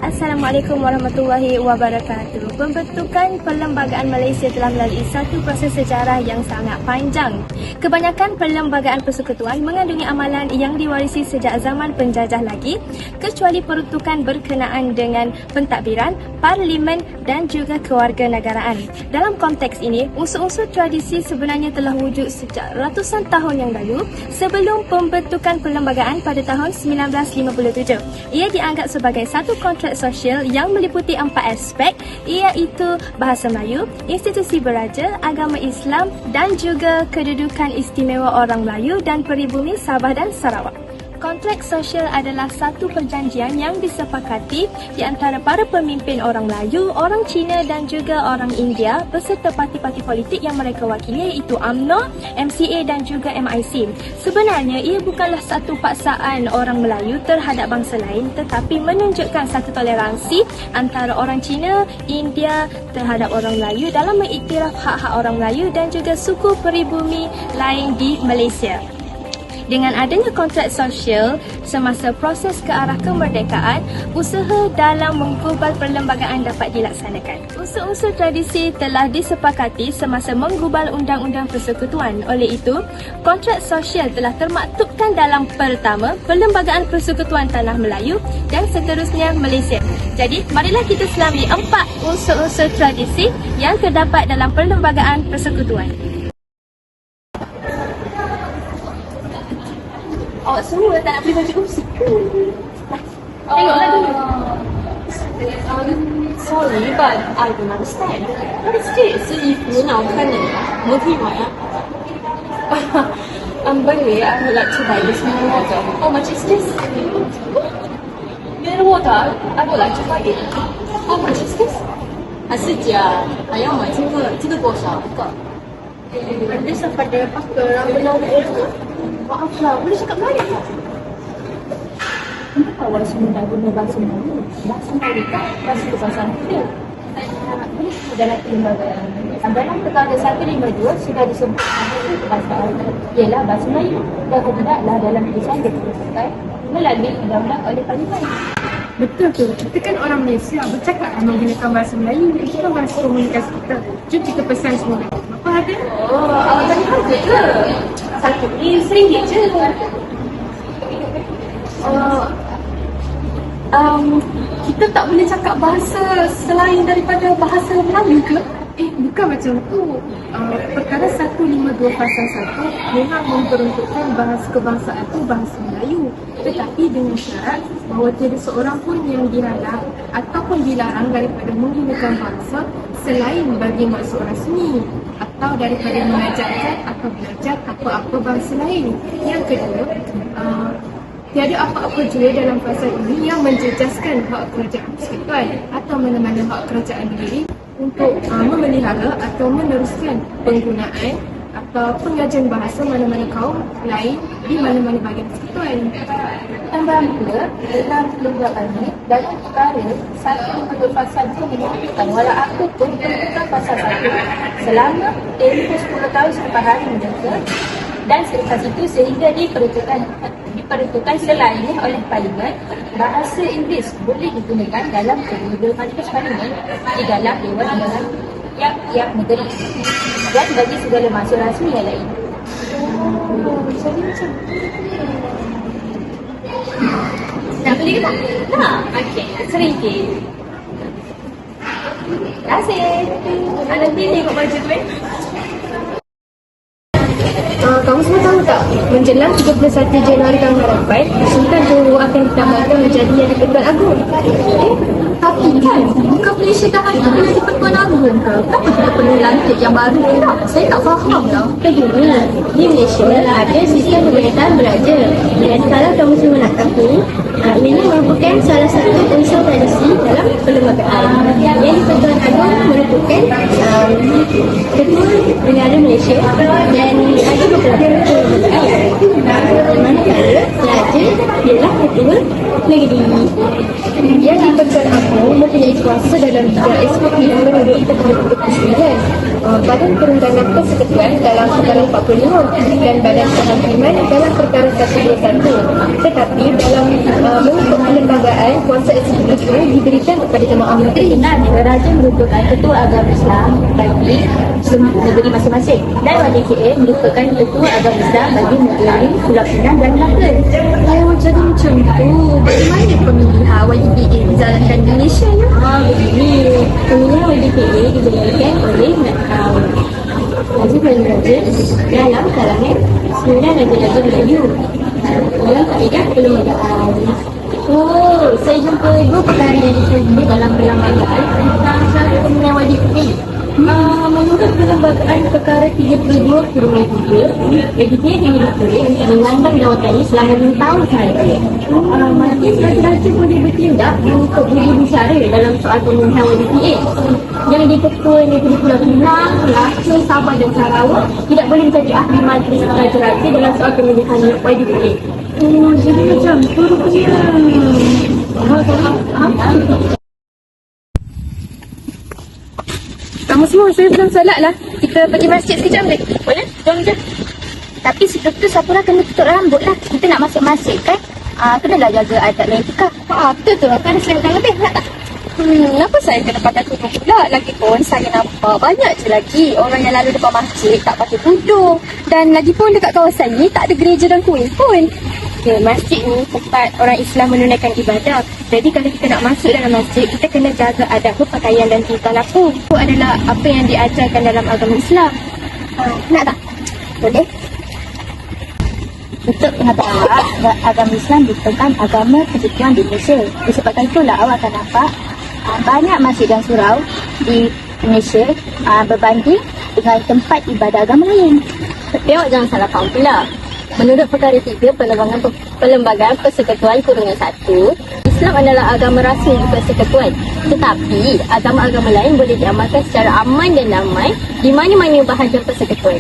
Assalamualaikum warahmatullahi wabarakatuh. Pembentukan Perlembagaan Malaysia telah melalui satu proses sejarah yang sangat panjang. Kebanyakan Perlembagaan Persekutuan mengandungi amalan yang diwarisi sejak zaman penjajah lagi, kecuali peruntukan berkenaan dengan pentadbiran, parlimen dan juga kewarganegaraan. Dalam konteks ini, unsur-unsur tradisi sebenarnya telah wujud sejak ratusan tahun yang lalu sebelum pembentukan perlembagaan pada tahun 1957. Ia dianggap sebagai satu kontrak sosial yang meliputi 4 aspek, iaitu bahasa Melayu, institusi beraja, agama Islam dan juga kedudukan istimewa orang Melayu dan peribumi Sabah dan Sarawak. Kontrak sosial adalah satu perjanjian yang disepakati di antara para pemimpin orang Melayu, orang Cina dan juga orang India beserta parti-parti politik yang mereka wakili iaitu UMNO, MCA dan juga MIC. Sebenarnya ia bukanlah satu paksaan orang Melayu terhadap bangsa lain, tetapi menunjukkan satu toleransi antara orang Cina, India terhadap orang Melayu dalam mengiktiraf hak-hak orang Melayu dan juga suku peribumi lain di Malaysia. Dengan adanya kontrak sosial semasa proses ke arah kemerdekaan, usaha dalam menggubal perlembagaan dapat dilaksanakan. Unsur-unsur tradisi telah disepakati semasa menggubal Undang-Undang Persekutuan. Oleh itu, kontrak sosial telah termaktubkan dalam pertama, Perlembagaan Persekutuan Tanah Melayu dan seterusnya Malaysia. Jadi, marilah kita selami 4 unsur-unsur tradisi yang terdapat dalam Perlembagaan Persekutuan. Awak semua tak nak beli baju musik ke? Tengoklah dulu. Sorry, but I don't understand. What is this? 这衣服哪好看呢？我可以买啊。By the way, I would like to buy this mineral water. How much is this? Mineral water? I would like to buy it. How much is this? 还是假？还要买这个多少？Ada sepada pakar Melayu. Maaflah, boleh cakap Melayu tak? Kenapa awak semua dah guna bahasa Melayu? Bahasa Melayu kan bahasa kebangsaan kita. Boleh sebut dalam perlembagaan. Dalam perkara 152 sudah disebut bahasa kebangsaan ialah bahasa Melayu. Dan tidaklah dalam putusan diputuskan melalui undang-undang oleh Parlimen. Betul tu. Kita kan orang Malaysia bercakap menggunakan bahasa Melayu. Itu kan bahasa komunikasi kita. Jom kita pesan semua. Apa ada? Oh, awak tadi harga ke? Satu ni RM1 je. Kita tak boleh cakap bahasa selain daripada bahasa Melayu ke? Bukan macam tu. Perkara 152 pasal 1 memang memperuntukkan bahasa kebangsaan tu bahasa Melayu. Tetapi dengan syarat bahawa tiada seorang pun yang dihalang ataupun dilarang daripada menggunakan bahasa selain bagi maksud rasmi atau daripada mengajarkan atau belajar apa-apa bahasa lain. Yang kedua, tiada apa-apa juga dalam pasal ini yang menjejaskan hak kerajaan persekutuan atau mana-mana hak kerajaan negeri untuk memelihara atau meneruskan penggunaan atau pengajian bahasa mana-mana kaum lain di mana-mana bahagian persekutuan. Tambahan pula, dalam perlembagaan ini, dalam perkara 152 pasal 2 menyebutkan walau aku pun menggunakan pasal 1 selama tempoh 10 tahun sampai hari mereka dan selepas itu sehingga diperuntukkan selainnya oleh Parlimen, bahasa Inggeris boleh digunakan dalam kedua-dua majlis Parlimen di dalam Dewan Undangan tiap-tiap negeri dan bagi segala maksud rasmi yang lain. Jadi macam Nak beli ke tak? Nak? Okey, RM1. Terima kasih. Nanti tengok baju tu kamu semua tahu tak Menjelang 31 Januari tahun hadapan, Sultan Johor akan ditambahkan menjadi Yang di-Pertuan Agong. Tapi kan, bukan Malaysia dah ada Yang di-Pertuan Agong ke? Kenapa kita perlu lantik yang baru pula? Saya tak faham lah. Begini, di Malaysia ada sistem pemerintahan beraja. Dan kalau kamu semua nak tahu, ini merupakan salah satu unsur tradisi dalam perlembagaan. Yang di-Pertuan Agong merupakan Ketua Negara Malaysia dan ada beberapa perlembagaan. Manakala Raja ialah Ketua Negeri. Yang di-Pertuan Agong mempunyai kuasa dalam bidang SOP nombor 2 tahun 2009, Badan Perundangan Persekutuan dalam perkara 45 dan Badan Kehakiman dalam perkara 121. Tetapi dalam mengikut perlembagaan, kuasa eksekutif itu diberikan kepada jemaah menteri. Raja merupakan Ketua Agama Islam bagi negeri masing-masing dan YDKA merupakan Ketua Agama Islam bagi negeri Pulau Pinang dan Melaka. Oh, jadi macam tu. Bagaimana pemilihan YDKA dijalankan di Malaysia ya? Begini, pemilihan YDKA dijalankan oleh Raja-Raja dalam kalangan 9 Raja-Raja Melayu dalam kaedah perlembagaan. Oh, saya jumpa 2 perkara yang ditulis dalam perlembagaan tentang syarat pemilihan YDKA. Menurut perlembagaan perkara 32/3, YDKA hanya dipilih untuk menyandang jawatannya selama 5 tahun sahaja. Maksudnya Raja-Raja boleh bertindak untuk berbicara dalam soal pemilihan YDKA. Yang di-Ketua Negeri Pulau Pinang, Melaka, Sabah dan Sarawak tidak boleh menjadi ahli majlis Raja-Raja dalam soal pemilihan YDKA. Oh, jadi macam tu rupanya. Kamu semua, saya belum solat lah. Kita pergi masjid sekejap boleh? Boleh? Jom je. Tapi sebelum tu siapa kena tutup rambut lah. Kita nak masuk masjid kan? Kenalah jaga adab dan etika. Betul tu, kan ada selendang lebih nak tak? Kenapa saya kena pakai tudung pula? Lagipun saya nampak banyak je lagi orang yang lalu depan masjid tak pakai tudung. Dan lagipun dekat kawasan ni tak ada gereja dan kuil pun. Okay, masjid ni tempat orang Islam menunaikan ibadah. Jadi kalau kita nak masuk dalam masjid, kita kena jaga adab berpakaian dan tingkah laku. Itu adalah apa yang diajarkan dalam agama Islam. Nak tak? Boleh? Untuk pengetahuan, agama Islam merupakan agama persekutuan di Malaysia. Disebabkan itulah awak akan nampak banyak masjid dan surau di Malaysia berbanding dengan tempat ibadah agama lain. Tapi awak jangan salah faham pula. Menurut perkara 3 Perlembagaan Persekutuan Kurungan 1, Islam adalah agama rasmi di persekutuan. Tetapi agama-agama lain boleh diamalkan secara aman dan damai di mana-mana bahagian persekutuan.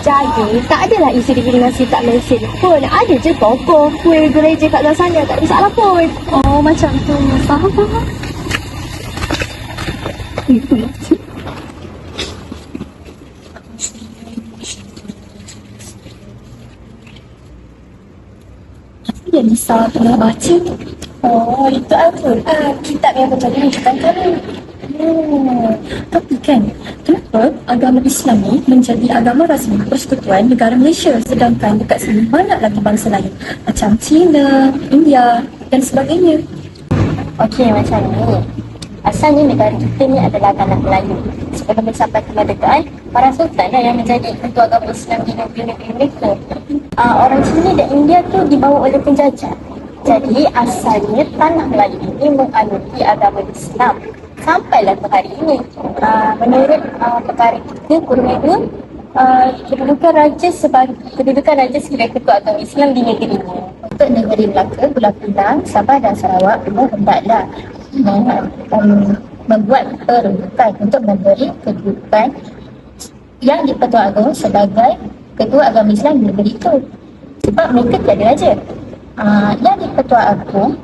Jadi, tak adalah isu diskriminasi kat Malaysia ni pun. Ada je tokoh, kuil, gereja kat luar sana. Tak ada masalah pun. Oh, macam tu. Faham. Ya Lisa pernah baca. Oh, itu Al-Quran. Kitab yang menjadi rujukan kami. Tapi kan, kenapa agama Islam ni menjadi agama rasmi persekutuan negara Malaysia, sedangkan dekat sini banyak lagi bangsa lain macam China, India dan sebagainya? Okey, macam ni. Asalnya negara kita ni adalah tanah Melayu. Sebelum mencapai kemerdekaan, para sultan lah yang menjadi ketua agama Islam di negeri-negeri mereka. Orang Cina dan India tu dibawa oleh penjajah. Jadi asalnya tanah Melayu ini menganuti agama Islam. Sampailah ke hari ini. Menurut perkara 3/2, kedudukan raja sebagai ketua agama Islam di negeri ini. Untuk negeri Melaka, Pulau Pinang, Sabah dan Sarawak memang hendaklah membuat peruntukan untuk memberi kedudukan Yang di-Pertuan Agong sebagai ketua agama Islam di negeri itu. Sebab mereka tiada raja. Yang di-Pertuan Agong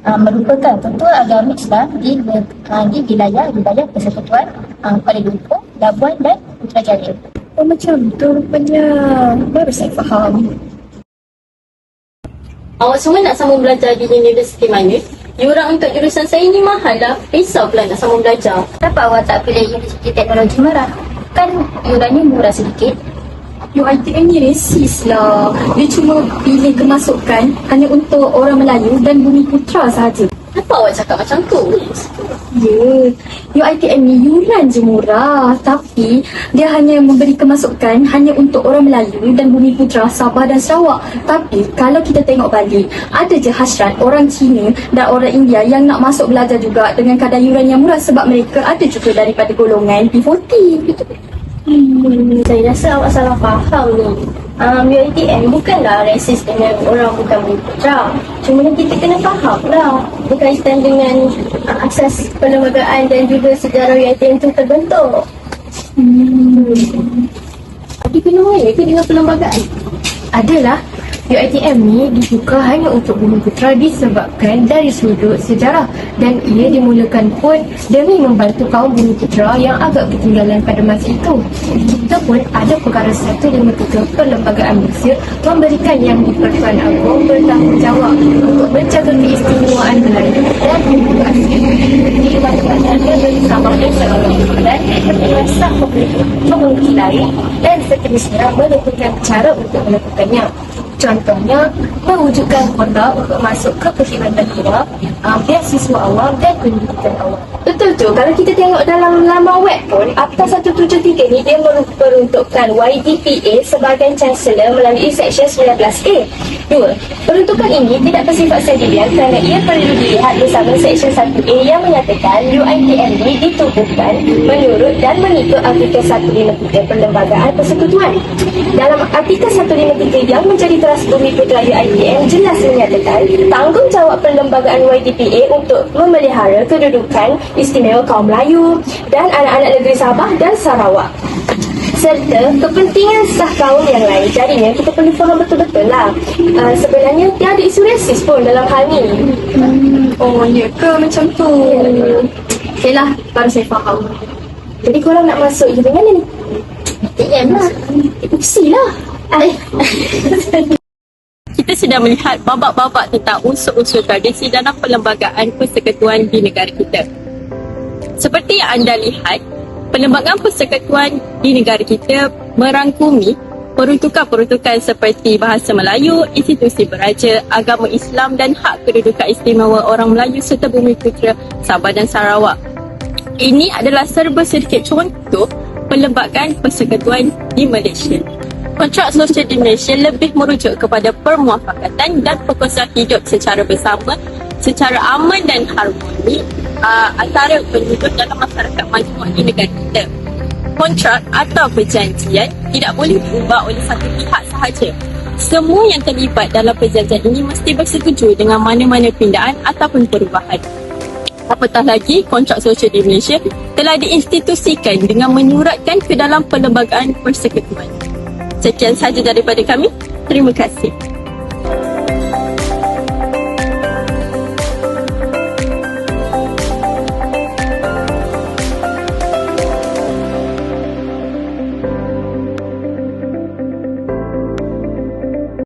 merupakan ketua agama Islam di wilayah persekutuan Kuala Lumpur, Labuan dan Putrajaya. Oh, macam tu rupanya. Baru saya faham. Awak semua nak sambung belajar di universiti mana? Yuran untuk jurusan saya ni mahal lah. Risau pula nak sambung belajar. Kenapa awak tak pilih Universiti Teknologi Merah? Kan yurannya murah sedikit. UiTM ni resis lah. Dia cuma pilih kemasukan hanya untuk orang Melayu dan Bumi Putra sahaja. Tapi Kenapa awak cakap macam tu? UiTM ni yuran je murah, tapi dia hanya memberi kemasukan hanya untuk orang Melayu dan Bumiputera, Sabah dan Sarawak. Tapi kalau kita tengok balik, ada je hasrat orang Cina dan orang India yang nak masuk belajar juga dengan kadar yuran yang murah sebab mereka ada juga daripada golongan P40. Saya rasa awak salah faham ni. UiTM bukanlah resis dengan orang bukan Bumiputera. Cuma kita kena faham lah berkaitan dengan asas perlembagaan dan juga sejarah UiTM tu terbentuk. Tapi kena mana ke dengan perlembagaan? Adalah, UiTM ni dibuka hanya untuk Bumiputera disebabkan dari sudut sejarah dan ia dimulakan pun demi membantu kaum Bumiputera yang agak ketinggalan pada masa itu. Kita pun ada perkara 153 Perlembagaan Malaysia memberikan Yang di-Pertuan Agong bertanggungjawab untuk menjaga keistimewaan Melayu dan Bumi Asia. Diwakilkan bersama dan dan berkuasa memiliki lain dan seterusnya menentukan cara untuk melakukannya. Contohnya, mewujudkan kuota untuk masuk ke perkhidmatan negara, beasiswa awam dan pendidikan awam. Betul tu, kalau kita tengok dalam laman web pun, Akta 173 ni dia memperuntukkan YDPA sebagai Chancellor melalui Seksyen 19A. 2. Peruntukan ini tidak bersifat sendirian kerana ia perlu dilihat bersama Seksyen 1A yang menyatakan UiTM ini ditubuhkan menurut dan mengikut Artikel 153 Perlembagaan Persekutuan. Dalam Artikel 153 yang menjadi teras Bumiputera UiTM jelas menyatakan tanggungjawab Perlembagaan YDPA untuk memelihara kedudukan istimewa kaum Melayu dan anak-anak negeri Sabah dan Sarawak serta kepentingan sah kaum yang lain. Jadinya kita perlu faham betul-betul lah. Sebenarnya tiada isu resis pun dalam hal ni. Oh, ya ke macam tu? Okey lah, baru saya faham. Jadi korang nak masuk je dengan ni? UiTM lah. Upsi lah. Kita sudah melihat babak-babak tentang unsur-unsur tradisi dalam perlembagaan persekutuan di negara kita. Seperti yang anda lihat, perlembagaan persekutuan di negara kita merangkumi peruntukan-peruntukan seperti bahasa Melayu, institusi beraja, agama Islam dan hak kedudukan istimewa orang Melayu serta Bumiputera, Sabah dan Sarawak. Ini adalah serba sedikit contoh perlembagaan persekutuan di Malaysia. Kontrak sosial di Malaysia lebih merujuk kepada permuafakatan dan perkongsian hidup secara bersama, secara aman dan harmoni antara penduduk dalam masyarakat majmuk di negara kita. Kontrak atau perjanjian tidak boleh diubah oleh satu pihak sahaja. Semua yang terlibat dalam perjanjian ini mesti bersetuju dengan mana-mana pindaan ataupun perubahan. Apatah lagi, kontrak sosial di Malaysia telah diinstitusikan dengan menyuratkan ke dalam Perlembagaan Persekutuan. Sekian sahaja daripada kami. Terima kasih.